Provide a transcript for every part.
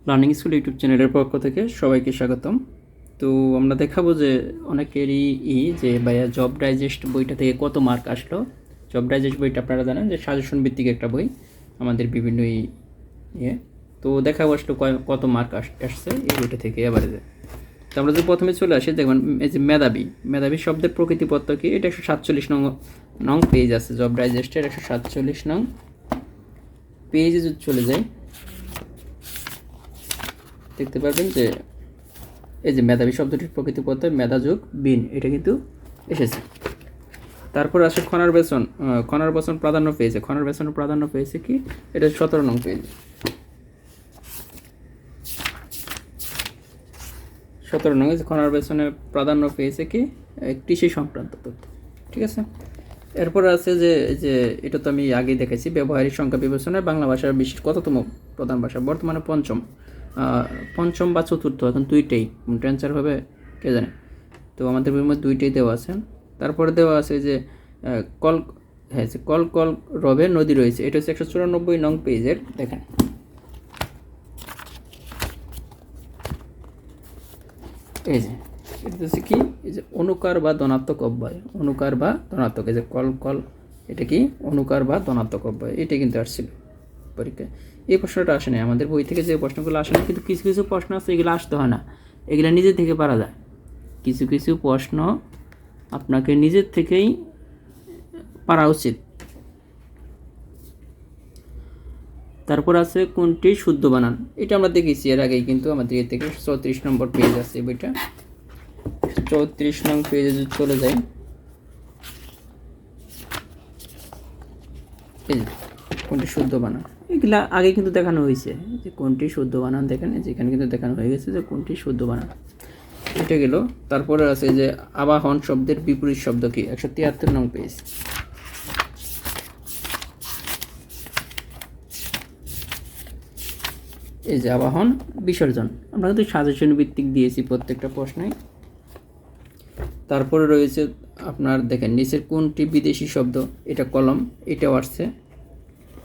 Learning school YouTube চ্যানেলের পক্ষ থেকে সবাইকে স্বাগতম। তো আমরা দেখাবো যে অনেকেরই যে ভাইয়া জব ডাইজেস্ট বইটা থেকে কত মার্ক আসলো। জব ডাইজেস্ট বইটা আপনারা জানেন যে সাজেশন ভিত্তিক একটা বই, আমাদের বিভিন্ন ইয়ে। তো দেখাবো আসলে কত মার্ক আসছে এই বইটা থেকে এবারে। তো আমরা যদি প্রথমে চলে আসি, দেখবেন এই যে মেধাবী শব্দের প্রকৃতিপত্র কি, এটা 147 নং পেজ আছে জব ডাইজেস্টের। 147 নং পেজে যদি চলে যায়, দেখতে পারবেন যে এই যে মেধাবী শব্দটির প্রকৃতি পত্রে মেধা যোগ বিন, এটা কিন্তু এসেছে। তারপর আসে খনার বচন প্রাধান্য পেয়েছে। খনার বেসন প্রাধান্য পেয়েছে কি, এটা 17 নং পেজ। 17 নং খনার বেসনে প্রাধান্য পেয়েছে কি, কৃষি সংক্রান্ত তথ্য। ঠিক আছে। এরপর আছে যে যে এটা তো আমি আগেই দেখেছি, ব্যবহারিক সংখ্যা বিবেচনায় বাংলা ভাষার বিশ্বের কততম প্রধান ভাষা, বর্তমানে পঞ্চম বা চতুর্থ, এখন দুইটাই ট্রান্সফার হবে কে জানে। তো আমাদের বইয়ের মধ্যে দুইটাই দেওয়া আছে। তারপরে দেওয়া আছে যে কল কল কল রবে নদী রয়েছে, এটা হচ্ছে 194 নং পেজের। দেখেন এই যে এটা হচ্ছে কি, এই যে অনুকার বা ধনাত্মক অব্যয়, অনুকার বা ধনাত্মক, এই যে কল কল, এটা কি অনুকার বা ধনাত্মক অব্যয়, এটা কিন্তু আসছিল পরীক্ষায়। এই প্রশ্নটা আসে না আমাদের বই থেকে, যে প্রশ্নগুলো আসে না, কিন্তু কিছু কিছু প্রশ্ন আছে এগুলো আসতে হয় না, এগুলো নিজে থেকে পারা যায়। কিছু কিছু প্রশ্ন আপনাকে নিজের থেকেই পারা উচিত। তারপর আছে কোনটি শুদ্ধ বানান, এটা আমরা দেখেছি এর আগেই, কিন্তু আমাদের এর থেকে 34 নম্বর পেজ আছে বইটা। 34 নং পেজে যদি চলে যাই, এই যে কোনটি শুদ্ধ বানান, এগুলা আগে কিন্তু দেখানো হয়েছে যে কোনটি শুদ্ধ বানান। দেখেন যেখানে কিন্তু দেখানো হয়ে গেছে যে কোনটি শুদ্ধ বানান, এটা গেল। তারপরে আছে যে আবাহন শব্দের বিপরীত শব্দ কি, 173 নং পেজ। এই যে আবাহন বিসর্জন, আমরা কিন্তু সাজেশন ভিত্তিক দিয়েছি প্রত্যেকটা প্রশ্নে। তারপরে রয়েছে আপনার দেখেন নিচের কোনটি বিদেশি শব্দ, এটা কলম, এটাও আসছে,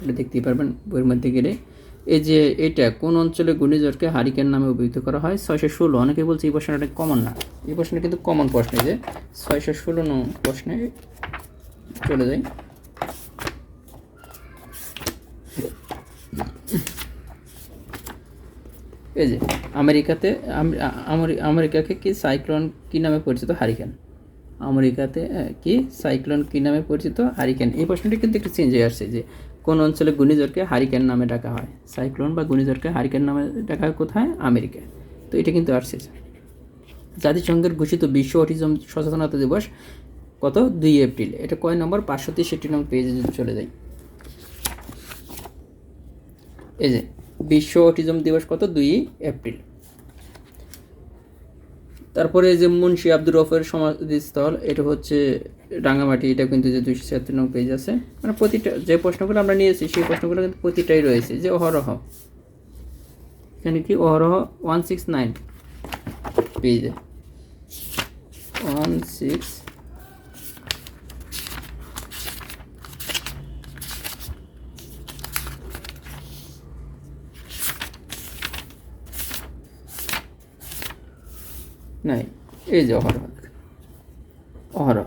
এটা দেখতেই পারবেন বইয়ের মধ্যে গেলে। এই যে এটা কোন অঞ্চলে ঘূর্ণিঝড়কে হারিকেন নামে অভিহিত করা হয়, 616। অনেকে বলছে এই প্রশ্নটা কমন না, এই প্রশ্নটা কিন্তু কমন প্রশ্ন। যে 616 নং প্রশ্নে চলে যায়, এই যে আমেরিকাকে কি সাইক্লোন কি নামে পরিচিত, হারিকেন। আমেরিকাতে কি সাইক্লোন কি নামে পরিচিত, হারিকেন। এই প্রশ্নটি কিন্তু একটু চেঞ্জ হয়ে আসছে, যে কোন অঞ্চলে ঘূর্ণিঝড়কে হারিকেন নামে ডাকা হয়, সাইক্লোন বা ঘূর্ণিঝড়কে হারিকেন নামে ডাকা হয় কোথায়, আমেরিকায়। তো এটা কিন্তু আসছে। জাতিসংঘের ঘোষিত বিশ্ব অটিজম সচেতনতা দিবস কত, 2 এপ্রিল। এটা কয় নম্বর, 563 নং পেজে যদি চলে যাই, এই যে বিশ্ব অটিজম দিবস কত, 2 এপ্রিল। তারপরে যে মুন্সি আব্দুর রফের সমাধিস্থল, এটা হচ্ছে রাঙামাটি, এটা কিন্তু যে 276 নং পেজ আছে। মানে প্রতিটা যে প্রশ্নগুলো আমরা নিয়েছি সেই প্রশ্নগুলো কিন্তু প্রতিটাই রয়েছে। যে অহরহ, এখানে কি অহরহ 169 পেজে, 16 নাই, এই যে অহরহ। অহরহ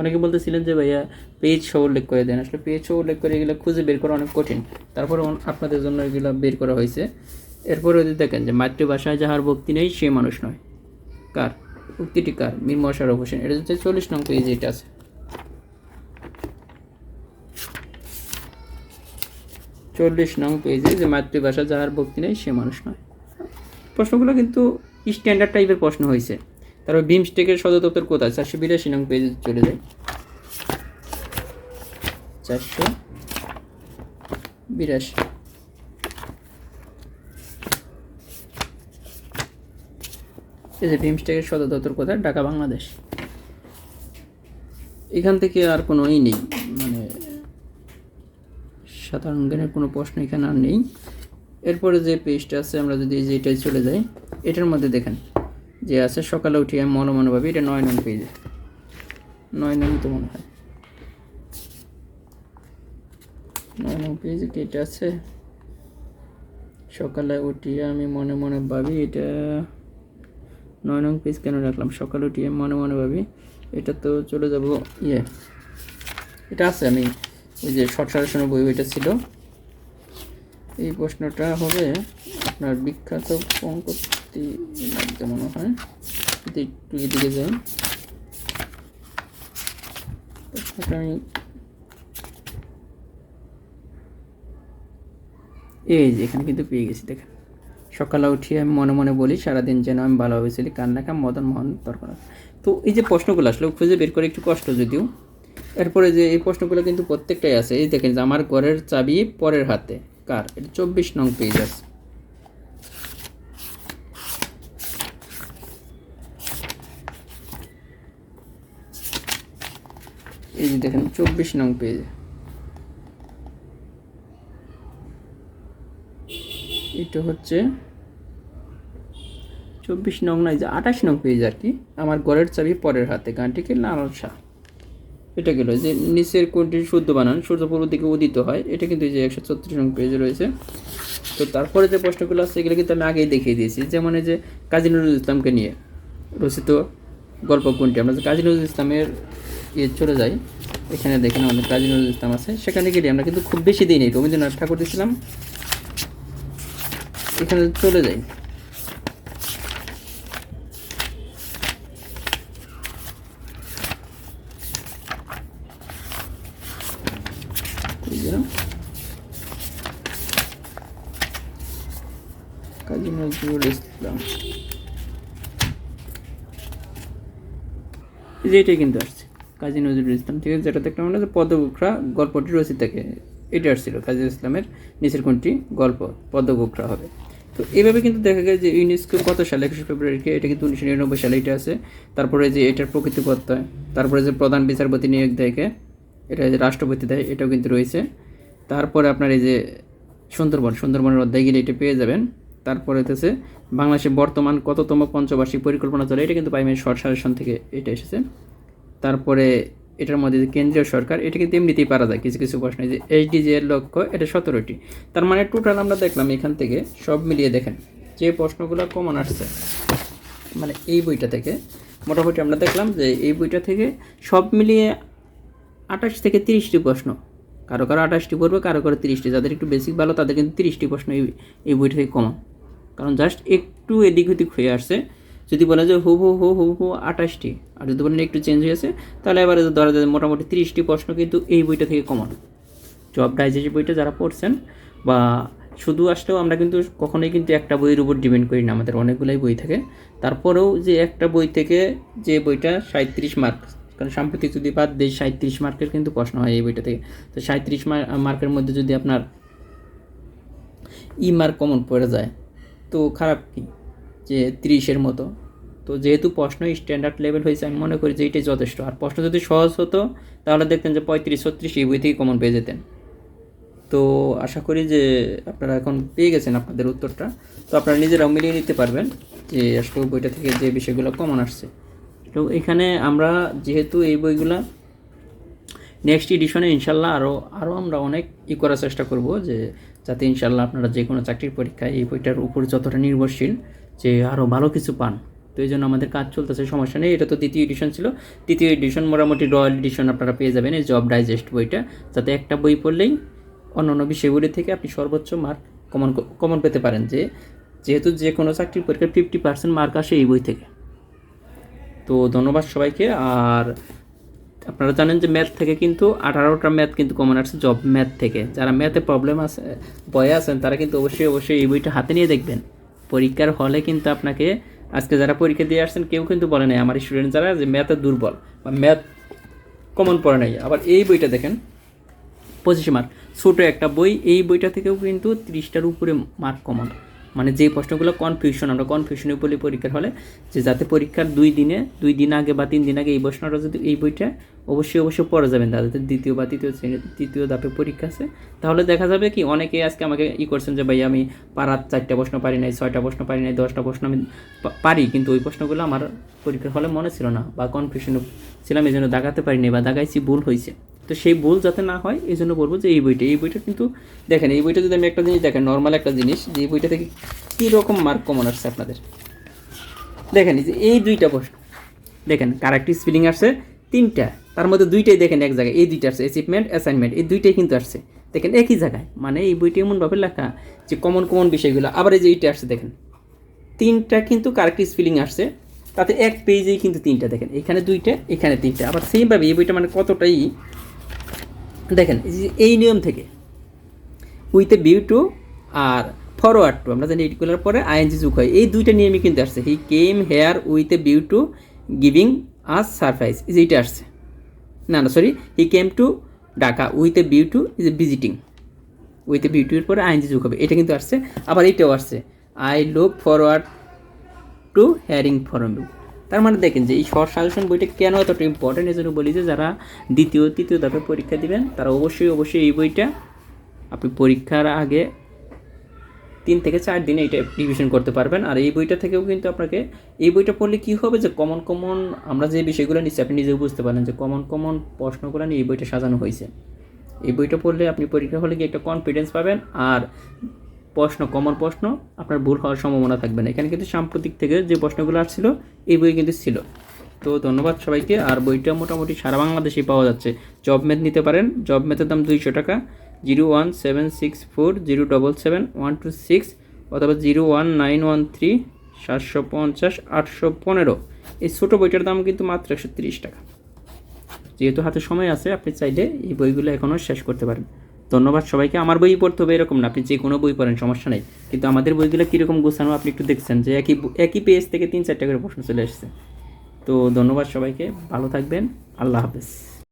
অনেকে বলতেছিলেন যে ভাইয়া পেজ সহ উল্লেখ করে দেন, আসলে পেজ সহ উল্লেখ করে এগুলো খুঁজে বের করা অনেক কঠিন, তারপরে আপনাদের জন্য এগুলো বের করা হয়েছে। এরপরে যদি দেখেন যে মাতৃভাষায় যাহার ভক্তি নেই সে মানুষ নয়, কার উক্তিটি, কার, মীর মশাররফ হোসেন। এটা হচ্ছে 40 নং পেজ, এটা আছে 40 নং পেজে, যে মাতৃভাষা যাহার ভক্তি নেই সে মানুষ নয়। প্রশ্নগুলো কিন্তু স্ট্যান্ডার্ড টাইপের প্রশ্ন হয়েছে। তারপর বিমস্টেকের সদর দপ্তর কোথায়, 482 নং পেজে চলে যায়, 482। এই যে বিমস্টেকের সদর দপ্তর কোথায়, ঢাকা, বাংলাদেশ। এখান থেকে আর কোনো নেই, মানে সাধারণ জ্ঞানের কোনো প্রশ্ন এখানে আর নেই। এরপরে যে পেজটা আছে, আমরা যদি যেটাই চলে যাই, এটার মধ্যে দেখেন যে আছে সকালে উঠি আমি মনে ভাবি, এটা 9 নং পেজে, 9 নং তো মনে হয়, 9 নং পেজে কি এটা আছে, সকালে উঠিয়ে আমি মনে মনে ভাবি, এটা 9 নং পেজ কেন রাখলাম? সকালে উঠিয়ে মনে মনে ভাবি, এটা তো চলে যাব এটা আছে, আমি ওই যে শর্ট সাজেশনের বই ওইটা ছিল। এই প্রশ্নটা হবে আপনার বিখ্যাত পঙ্কতি লাগবে মনে হয়, একটু এদিকে যাই। প্রশ্নটা আমি এই যে এখানে কিন্তু পেয়ে গেছি, দেখেন। সকালে উঠিয়ে আমি মনে মনে বলি, সারাদিন যেন আমি ভালোভাবে চলি, কান্নাকা মদন মোহন দরকার। তো এই যে প্রশ্নগুলো আসলে খুঁজে বের করে একটু কষ্ট যদিও। এরপরে যে এই প্রশ্নগুলো কিন্তু প্রত্যেকটাই আছে। এই দেখেন যে আমার ঘরের চাবি পরের হাতে কার, এটা 24 নং পেজ আছে। এই যে দেখেন 24 নং পেজ, এটা হচ্ছে 24 নং নয়, যে 28 নং পেজ আর কি। আমার ঘরের চাবি পরের হাতে, গানটিকে লালন শাহ। এটা গেল যে নিচের কোনটি শুদ্ধ বানান সূর্য পূর্ব দিকে উদিত হয়, এটা কিন্তু যে 136 নং পেজে রয়েছে। তো তারপরে যে প্রশ্নগুলো আছে এগুলো কিন্তু আমি আগেই দেখিয়ে দিয়েছি। যেমন এই যে কাজী নজরুল ইসলামকে নিয়ে রচিত গল্প কোনটি। আমরা যে কাজী নজরুল ইসলামের চলে যাই, এখানে দেখেন আমাদের কাজী নজরুল ইসলাম আছে, সেখানে গেলে আমরা কিন্তু খুব বেশি দিই নেই, রবীন্দ্রনাথ ঠাকুর দিয়েছিলাম। এখানে চলে যাই, কাজী নজরুল ইসলাম, যে এটাই কিন্তু আসছে কাজী নজরুল ইসলাম, ঠিক আছে। যেটা দেখলাম আমরা যে পদ্মগুখরা গল্পটি রচিত থাকে, এটা আসছিল কাজী ইসলামের নিচের কোনটি গল্প পদ্মগুখরা হবে। তো এইভাবে কিন্তু দেখা যায় যে ইউনেস্কো কত সালে 21 ফেব্রুয়ারিকে, এটা কিন্তু 1999 সালে এটা আছে। তারপরে যে এটার প্রকৃতি পত্তা, তারপরে যে প্রধান বিচারপতি নিয়োগ দেয়, এটা যে রাষ্ট্রপতি দেয়, এটাও কিন্তু রয়েছে। তারপরে আপনার এই যে সুন্দরবনের অধ্যায় গেলে এটা পেয়ে যাবেন। তারপরে হচ্ছে বাংলাদেশে বর্তমান কততম পঞ্চবার্ষিক পরিকল্পনা চলে, এটা কিন্তু প্রাইমারি শর্ট সাজেশন থেকে এটা এসেছে। তারপরে এটার মধ্যে যে কেন্দ্রীয় সরকার, এটা কিন্তু এমনিতেই পারা যায় কিছু কিছু প্রশ্ন। যে এইচডিজি এর লক্ষ্য, এটা 17টি। তার মানে টোটাল আমরা দেখলাম এখান থেকে সব মিলিয়ে দেখেন যে প্রশ্নগুলো কমন আসছে, মানে এই বইটা থেকে মোটামুটি আমরা দেখলাম যে এই বইটা থেকে সব মিলিয়ে 28 থেকে 30টি প্রশ্ন, কারো 28টি পড়বে, কারো 30টি। যাদের একটু বেসিক ভালো তাদের কিন্তু 30টি প্রশ্ন এই বইটা থেকে কমন, কারণ জাস্ট একটু এদিক ওদিক হয়ে আসছে। যদি বলা যায় হু 28টি, আর যদি বলেন একটু চেঞ্জ হয়েছে, তাহলে এবারে ধরা যায় মোটামুটি 30টি প্রশ্ন কিন্তু এই বইটা থেকে কমন। জব ডাইজেস্ট বইটা যারা পড়ছেন বা শুধু আসলেও আমরা কিন্তু কখনোই কিন্তু একটা বইয়ের উপর ডিপেন্ড করি না, আমাদের অনেকগুলাই বই থাকে। তারপরেও যে একটা বই থেকে যে বইটা 37 মার্ক, কারণ সাম্প্রতিক যদি বাদ দেয় 37 মার্কের কিন্তু প্রশ্ন হয় এই বইটা থেকে। তো 37 মার্কের মধ্যে যদি আপনার মার্ক কমন পড়ে যায় তো খারাপ কি, যে 30-এর মতো। তো যেহেতু প্রশ্ন স্ট্যান্ডার্ড লেভেল হয়েছে, আমি মনে করি যে এটাই যথেষ্ট। আর প্রশ্ন যদি সহজ হতো তাহলে দেখতেন যে 35-36 এই বই থেকে কমন পেয়ে যেতেন। তো আশা করি যে আপনারা এখন পেয়ে গেছেন আপনাদের উত্তরটা। তো আপনারা নিজেরাও মিলিয়ে নিতে পারবেন যে আসলে বইটা থেকে যে বিষয়গুলো কমন আসছে। তো এখানে আমরা যেহেতু এই বইগুলা নেক্সট এডিশনে ইনশাল্লাহ আরও আমরা অনেক করার চেষ্টা করব, যে যাতে ইনশাল্লাহ আপনারা যে কোনো চাকরির পরীক্ষায় এই বইটার উপর যতটা নির্ভরশীল যে আরও ভালো কিছু পান। তো এই জন্য আমাদের কাজ চলতেছে, সমস্যা নেই। এটা তো দ্বিতীয় এডিশন ছিল, তৃতীয় এডিশন মোটামুটি রয়্যাল এডিশন আপনারা পেয়ে যাবেন এই জব ডাইজেস্ট বইটা, যাতে একটা বই পড়লেই অন্য বিষয়গুলি থেকে আপনি সর্বোচ্চ মার্ক কমন পেতে পারেন। যেহেতু যে কোনো চাকরির পরীক্ষায় 50% মার্ক আসে এই বই থেকে। তো ধন্যবাদ সবাইকে। আর আপনারা জানেন যে ম্যাথ থেকে কিন্তু 18টা ম্যাথ কিন্তু কমন আসছে জব ম্যাথ থেকে। যারা ম্যাথে প্রবলেম আছে ভয়ে আছেন তারা কিন্তু অবশ্যই এই বইটা হাতে নিয়ে দেখবেন। পরীক্ষার হলে কিন্তু আপনাকে আজকে যারা পরীক্ষা দিয়ে আসছেন কেউ কিন্তু বলে নাই, আমার স্টুডেন্ট যারা, যে ম্যাথে দুর্বল বা ম্যাথ কমন পড়ে নাই। আবার এই বইটা দেখেন 25 মার্ক, ছোটো একটা বই, এই বইটা থেকেও কিন্তু 30টার উপরে মার্ক কমন। মানে যে প্রশ্নগুলো কনফিউশন, আমরা কনফিউশনে বলি পরীক্ষার হলে, যে যাতে পরীক্ষার 2 দিন আগে বা 3 দিন আগে এই প্রশ্নটা যদি এই বইটা অবশ্যই পড়ে যাবেন, তাদের দ্বিতীয় বা তৃতীয় ধাপে পরীক্ষা আছে, তাহলে দেখা যাবে কি অনেকেই আজকে আমাকে করছেন যে ভাই আমি পারার 4টা প্রশ্ন পারি নাই, 6টা প্রশ্ন পারি নাই, 10টা প্রশ্ন আমি পারি, কিন্তু ওই প্রশ্নগুলো আমার পরীক্ষার হলে মনে ছিল না বা কনফিউশনে ছিলাম, এই জন্য দাগাতে পারিনি বা দাগাইছি ভুল হয়েছে। তো সেই ভুল যাতে না হয় এই জন্য বলবো যে এই বইটা কিন্তু দেখেন, এই বইটা যদি আমি একটা জিনিস দেখেন, নর্মাল একটা জিনিস যে এই বইটা থেকে কীরকম মার্ক কমন আসছে আপনাদের দেখেন। এই যে এই দুইটা প্রশ্ন দেখেন, কারেক্ট স্পেলিং আসছে 3টা, তার মধ্যে 2টাই দেখেন এক জায়গায়, এই 2টা আসছে অ্যাচিভমেন্ট অ্যাসাইনমেন্ট, এই 2টাই কিন্তু আসছে দেখেন একই জায়গায়। মানে এই বইটি এমনভাবে লেখা যে কমন বিষয়গুলো। আবার এই যে এইটা আসছে দেখেন 3টা কিন্তু কারেক্ট স্পেলিং আসছে, তাতে এক পেজেই কিন্তু 3টা দেখেন, এখানে 2টা এখানে 3টা। আবার সেমভাবে এই বইটা মানে কতটাই দেখেন এই নিয়ম থেকে উইথ এ ভিউ টু আর ফরওয়ার্ড টু, আমরা জানি এগুলোর পরে আইএনজি যুগ হয়, এই 2টা নিয়মই কিন্তু আসছে। He came here with a view to giving us surprise, এই যে এইটা আসছে, না sorry, he came to Dhaka with a view to is a visiting, with a view to এর পরে আইএনজি যুগ হবে, এটা কিন্তু আসছে। আবার এইটাও আসছে, I look forward to hearing from you. তার মানে দেখেন যে এই শর্ট সাজেশন বইটা কেন এতটা ইম্পর্টেন্ট, এই জন্য বলি যে যারা তৃতীয় ধাপে পরীক্ষা দিবেন তারা অবশ্যই এই বইটা আপনি পরীক্ষার আগে 3 থেকে 4 দিনে এটা রিভিশন করতে পারবেন। আর এই বইটা থেকেও কিন্তু আপনাকে, এই বইটা পড়লে কী হবে যে কমন আমরা যে বিষয়গুলো নিচ্ছি আপনি নিজেও বুঝতে পারেন যে কমন প্রশ্নগুলো নিয়ে এই বইটা সাজানো হয়েছে। এই বইটা পড়লে আপনি পরীক্ষা হলে গিয়ে একটা কনফিডেন্স পাবেন, আর কমন প্রশ্ন আপনার ভুল হওয়ার সম্ভাবনা থাকবে না। এখানে কিন্তু সাম্প্রতিক থেকে যে প্রশ্নগুলো আসছিল এই বই কিন্তু ছিল। তো ধন্যবাদ সবাইকে। আর বইটা মোটামুটি সারা বাংলাদেশেই পাওয়া যাচ্ছে। জব ম্যাথ নিতে পারেন, জব ম্যাথের দাম 200 টাকা, 01764077126 অথবা 01913 750 815। এই ছোটো বইটার দাম কিন্তু মাত্র 130 টাকা। যেহেতু হাতে সময় আছে আপনি চাইলে এই বইগুলো এখনও শেষ করতে পারেন। ধন্যবাদ সবাইকে। আমার বই পড়তে হবে এরকম না, আপনি যে কোনো বই পড়েন সমস্যা নেই, কিন্তু আমাদের বইগুলো কীরকম গোছানো আপনি একটু দেখছেন যে একই পেজ থেকে 3-4টা করে প্রশ্ন চলে এসেছে। তো ধন্যবাদ সবাইকে, ভালো থাকবেন, আল্লাহ হাফেজ।